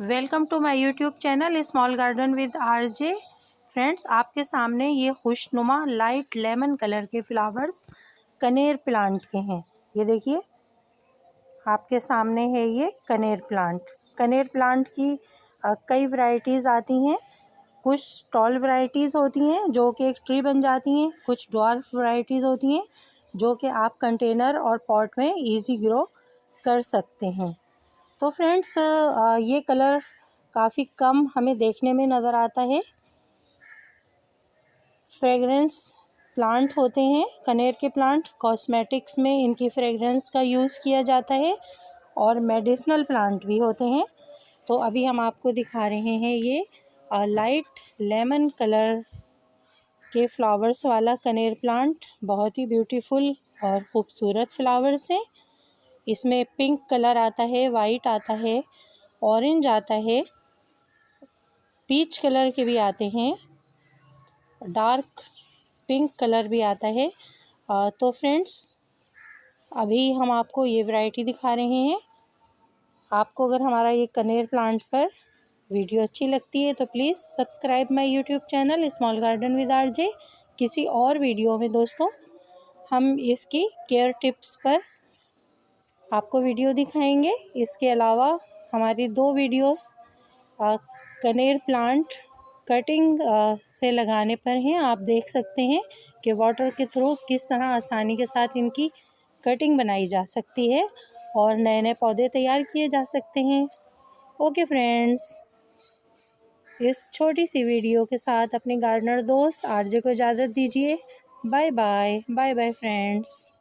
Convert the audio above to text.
Welcome to my YouTube channel small garden with RJ. Friends, आपके सामने ये खुशनुमा लाइट लेमन कलर के फ्लावर्स कनेर प्लांट के हैं। ये देखिए, आपके सामने है ये कनेर प्लांट। कनेर प्लांट की कई वैरायटीज़ आती हैं। कुछ टॉल वैरायटीज़ होती हैं जो कि एक ट्री बन जाती हैं। कुछ ड्वार्फ वैरायटीज़ होती हैं जो कि आप कंटेनर और पॉट में इजी ग्रो कर सकते हैं। तो फ्रेंड्स, ये कलर काफ़ी कम हमें देखने में नज़र आता है। फ्रेगरेंस प्लांट होते हैं कनेर के प्लांट। कॉस्मेटिक्स में इनकी फ्रेगरेंस का यूज़ किया जाता है और मेडिसिनल प्लांट भी होते हैं। तो अभी हम आपको दिखा रहे हैं ये लाइट लेमन कलर के फ्लावर्स वाला कनेर प्लांट। बहुत ही ब्यूटीफुल और ख़ूबसूरत फ्लावर्स हैं। इसमें पिंक कलर आता है, वाइट आता है, ऑरेंज आता है, पीच कलर के भी आते हैं, डार्क पिंक कलर भी आता है। तो फ्रेंड्स, अभी हम आपको ये वैरायटी दिखा रहे हैं। आपको अगर हमारा ये कनेर प्लांट पर वीडियो अच्छी लगती है तो please subscribe my YouTube channel small garden with RJ. किसी और वीडियो में दोस्तों हम इसकी केयर टिप्स पर आपको वीडियो दिखाएंगे। इसके अलावा हमारी 2 वीडियोस कनेर प्लांट कटिंग से लगाने पर हैं। आप देख सकते हैं कि वाटर के थ्रू किस तरह आसानी के साथ इनकी कटिंग बनाई जा सकती है और नए नए पौधे तैयार किए जा सकते हैं। ओके फ्रेंड्स, इस छोटी सी वीडियो के साथ अपने गार्डनर दोस्त आरजे को इजाज़त दीजिए। Bye bye, bye bye friends.